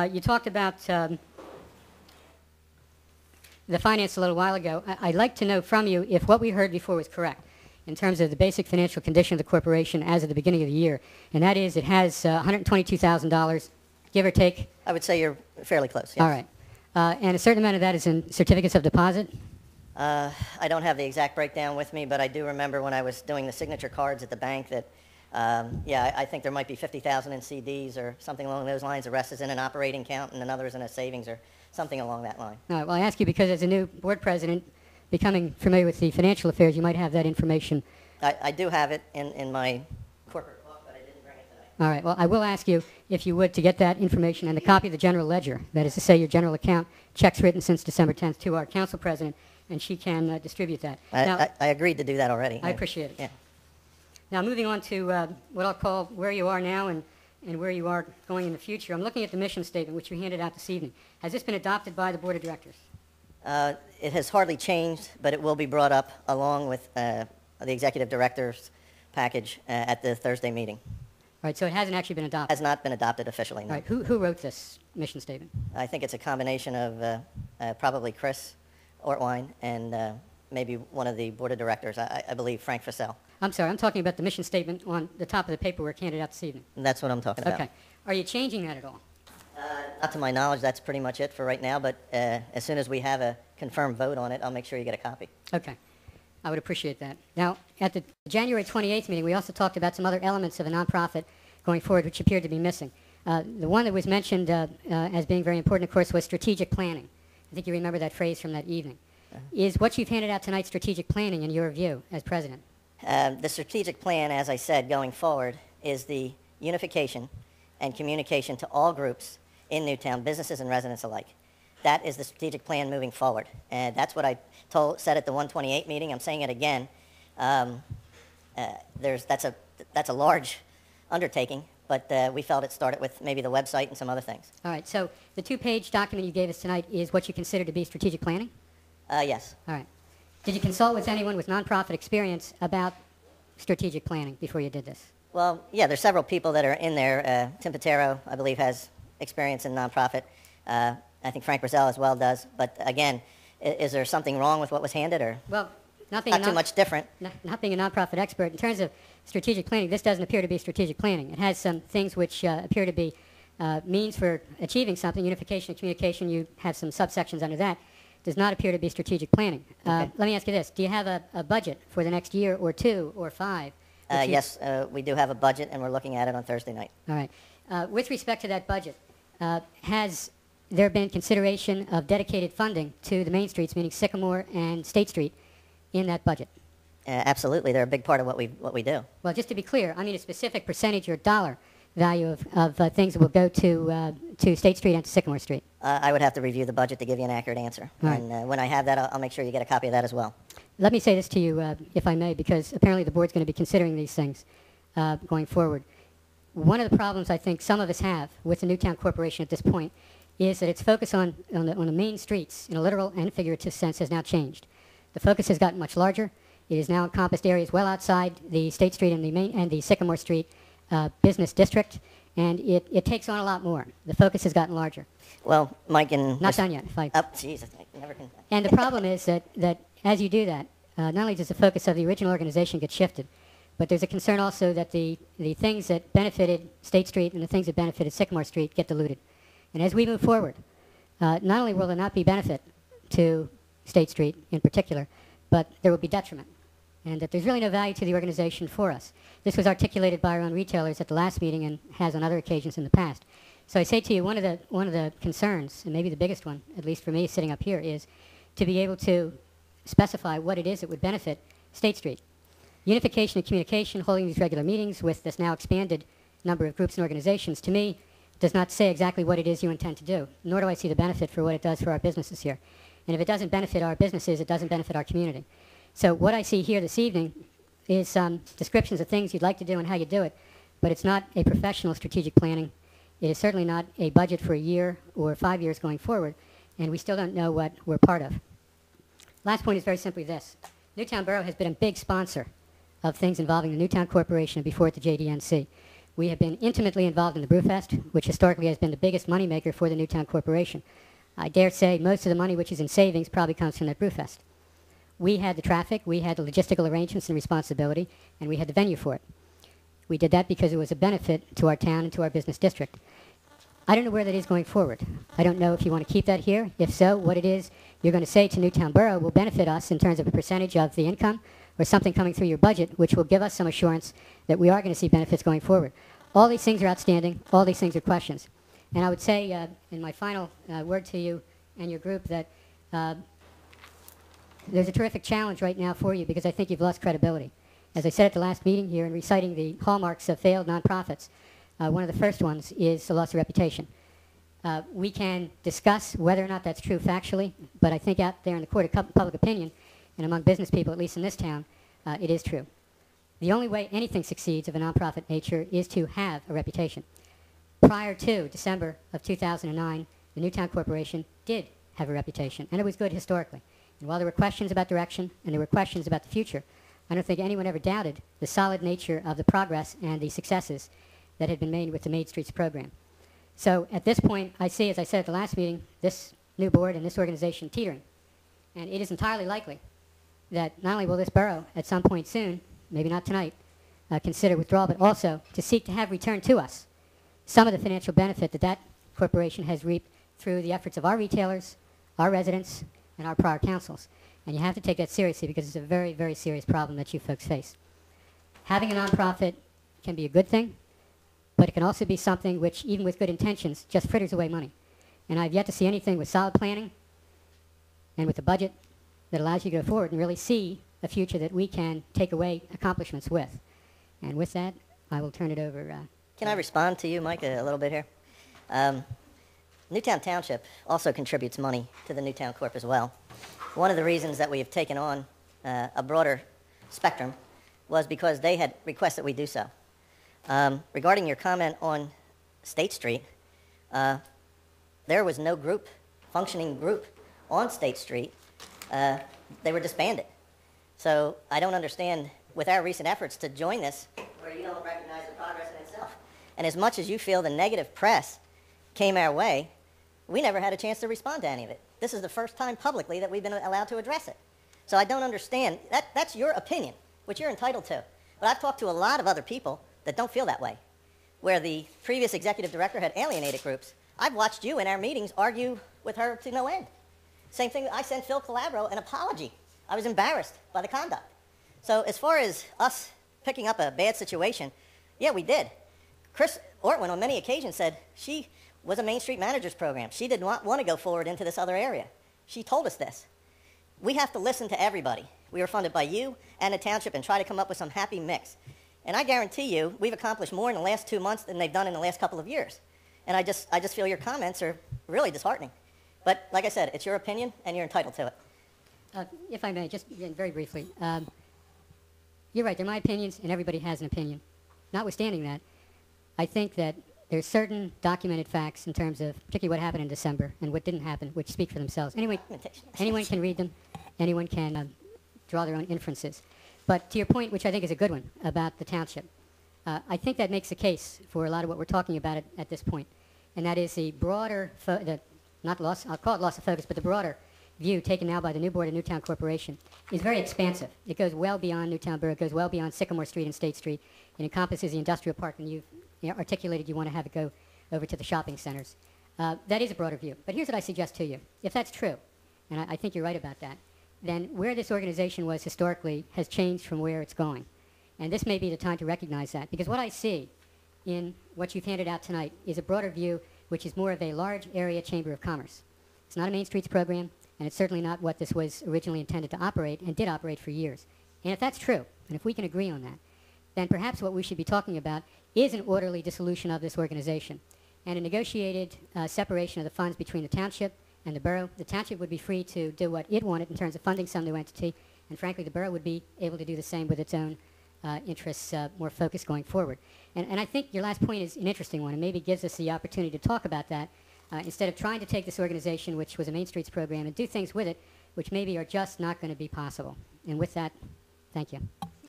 You talked about the finance a little while ago. I'd like to know from you if what we heard before was correct in terms of the basic financial condition of the corporation as of the beginning of the year. And that is, it has $122,000, give or take. I would say you're fairly close, yes. All right. And a certain amount of that is in certificates of deposit? I don't have the exact breakdown with me, but I do remember when I was doing the signature cards at the bank that, yeah, I think there might be 50,000 in CDs or something along those lines. The rest is in an operating account and another is in a savings or something along that line. All right. Well, I ask you because as a new board president, becoming familiar with the financial affairs, you might have that information. I do have it in my corporate book, but I didn't bring it tonight. All right. Well, I will ask you, if you would, to get that information and a copy of the general ledger, that is to say your general account, checks written since December 10th, to our council president, and she can distribute that. I agreed to do that already. I appreciate it. Yeah. Now, moving on to what I'll call where you are now and where you are going in the future. I'm looking at the mission statement, which you handed out this evening. Has this been adopted by the board of directors? It has hardly changed, but it will be brought up along with the executive director's package at the Thursday meeting. All right, so it hasn't actually been adopted? Has not been adopted officially, no. All right, who wrote this mission statement? I think it's a combination of probably Chris Ortwine and maybe one of the board of directors, I believe Frank Fussell. I'm sorry, I'm talking about the mission statement on the top of the paperwork handed out this evening. And that's what I'm talking about. Okay. Are you changing that at all? Not to my knowledge, that's pretty much it for right now, but as soon as we have a confirmed vote on it, I'll make sure you get a copy. Okay. I would appreciate that. Now, at the January 28th meeting, we also talked about some other elements of a nonprofit going forward which appeared to be missing. The one that was mentioned as being very important, of course, was strategic planning. I think you remember that phrase from that evening. Is what you've handed out tonight strategic planning in your view as president? The strategic plan, as I said, going forward, is the unification and communication to all groups in Newtown, businesses and residents alike. That is the strategic plan moving forward. And that's what I said at the 128 meeting. I'm saying it again. That's a large undertaking, but we felt it started with maybe the website and some other things. All right, so the two-page document you gave us tonight is what you consider to be strategic planning? Yes. All right. Did you consult with anyone with nonprofit experience about strategic planning before you did this? Well, yeah, there's several people that are in there. Tim Patero, I believe, has experience in nonprofit. I think Frank Rosell as well does. But again, is there something wrong with what was handed, or well, not too much different? Not being a nonprofit expert, in terms of strategic planning, this doesn't appear to be strategic planning. It has some things which appear to be means for achieving something, unification and communication. You have some subsections under that. Does not appear to be strategic planning. Okay. Let me ask you this. Do you have a budget for the next year or 2 or 5? Yes, we do have a budget, and we're looking at it on Thursday night. All right. With respect to that budget, has there been consideration of dedicated funding to the main streets, meaning Sycamore and State Street, in that budget? Absolutely. They're a big part of what we do. Well, just to be clear, I mean a specific percentage or dollar value of things that will go to State Street and to Sycamore Street. I would have to review the budget to give you an accurate answer. Right. And when I have that, I'll make sure you get a copy of that as well. Let me say this to you, if I may, because apparently the board's going to be considering these things going forward. One of the problems I think some of us have with the Newtown Corporation at this point is that its focus on the main streets, in a literal and figurative sense, has now changed. The focus has gotten much larger. It has now encompassed areas well outside the State Street and the Sycamore Street business district, and it takes on a lot more. The focus has gotten larger. Well, Mike, and not done yet. Oh, Jesus, I never can. And the problem is that as you do that, not only does the focus of the original organization get shifted, but there's a concern also that the things that benefited State Street and the things that benefited Sycamore Street get diluted. And as we move forward, not only will there not be benefit to State Street in particular, but there will be detriment, and that there's really no value to the organization for us. This was articulated by our own retailers at the last meeting and has on other occasions in the past. So I say to you, one of the concerns, and maybe the biggest one, at least for me sitting up here, is to be able to specify what it is that would benefit State Street. Unification and communication, holding these regular meetings with this now expanded number of groups and organizations, to me, does not say exactly what it is you intend to do, nor do I see the benefit for what it does for our businesses here. And if it doesn't benefit our businesses, it doesn't benefit our community. So what I see here this evening is some descriptions of things you'd like to do and how you do it, but it's not a professional strategic planning. It is certainly not a budget for a year or 5 years going forward, and we still don't know what we're part of. Last point is very simply this. Newtown Borough has been a big sponsor of things involving the Newtown Corporation and before it the JDNC. We have been intimately involved in the Brewfest, which historically has been the biggest moneymaker for the Newtown Corporation. I dare say most of the money which is in savings probably comes from that Brewfest. We had the traffic, we had the logistical arrangements and responsibility, and we had the venue for it. We did that because it was a benefit to our town and to our business district. I don't know where that is going forward. I don't know if you want to keep that here. If so, what it is you're going to say to Newtown Borough will benefit us in terms of a percentage of the income or something coming through your budget, which will give us some assurance that we are going to see benefits going forward. All these things are outstanding. All these things are questions. And I would say in my final word to you and your group that there's a terrific challenge right now for you because I think you've lost credibility. As I said at the last meeting here in reciting the hallmarks of failed nonprofits, one of the first ones is the loss of reputation. We can discuss whether or not that's true factually, but I think out there in the court of public opinion and among business people, at least in this town, it is true. The only way anything succeeds of a nonprofit nature is to have a reputation. Prior to December of 2009, the Newtown Corporation did have a reputation, and it was good historically. And while there were questions about direction and there were questions about the future, I don't think anyone ever doubted the solid nature of the progress and the successes that had been made with the Main Streets program. So at this point, I see, as I said at the last meeting, this new board and this organization teetering. And it is entirely likely that not only will this borough at some point soon, maybe not tonight, consider withdrawal, but also to seek to have returned to us some of the financial benefit that that corporation has reaped through the efforts of our retailers, our residents, and our prior councils. And you have to take that seriously because it's a very, very serious problem that you folks face. Having a nonprofit can be a good thing, but it can also be something which, even with good intentions, just fritters away money. And I've yet to see anything with solid planning and with a budget that allows you to go forward and really see a future that we can take away accomplishments with. And with that, I will turn it over. Can I respond to you, Mike, a little bit here? Newtown Township also contributes money to the Newtown Corp as well. One of the reasons that we have taken on a broader spectrum was because they had requested we do so. Regarding your comment on State Street, there was no group, functioning group on State Street. They were disbanded. So I don't understand, with our recent efforts to join this, where you don't recognize the progress in itself. And as much as you feel the negative press came our way, we never had a chance to respond to any of it. This is the first time publicly that we've been allowed to address it. So I don't understand. That's your opinion, which you're entitled to. But I've talked to a lot of other people that don't feel that way, where the previous executive director had alienated groups. I've watched you in our meetings argue with her to no end. Same thing, I sent Phil Calabro an apology. I was embarrassed by the conduct. So as far as us picking up a bad situation, yeah, we did. Chris Ortwin on many occasions said she was a Main Street Managers program. She did not want to go forward into this other area. She told us this. We have to listen to everybody. We were funded by you and the township and try to come up with some happy mix. And I guarantee you, we've accomplished more in the last 2 months than they've done in the last couple of years. And I just feel your comments are really disheartening. But like I said, it's your opinion and you're entitled to it. If I may, just again, very briefly. You're right, they're my opinions and everybody has an opinion. Notwithstanding that, I think that there's certain documented facts in terms of particularly what happened in December and what didn't happen, which speak for themselves. Anyone can read them. Anyone can draw their own inferences. But to your point, which I think is a good one, about the township, I think that makes a case for a lot of what we're talking about at this point. And that is the broader, not loss, I'll call it loss of focus, but the broader view taken now by the new board of Newtown Corporation is very expansive. It goes well beyond Newtown Borough. It goes well beyond Sycamore Street and State Street. It encompasses the industrial park, and you've articulated you want to have it go over to the shopping centers. That is a broader view. But here's what I suggest to you. If that's true, and I think you're right about that, then where this organization was historically has changed from where it's going. And this may be the time to recognize that. Because what I see in what you've handed out tonight is a broader view, which is more of a large area chamber of commerce. It's not a Main Streets program, and it's certainly not what this was originally intended to operate, and did operate for years. And if that's true, and if we can agree on that, then perhaps what we should be talking about is an orderly dissolution of this organization and a negotiated separation of the funds between the township and the borough. The township would be free to do what it wanted in terms of funding some new entity, and frankly, the borough would be able to do the same with its own interests more focused going forward. And I think your last point is an interesting one, and maybe gives us the opportunity to talk about that instead of trying to take this organization, which was a Main Streets program, and do things with it which maybe are just not going to be possible. And with that, thank you.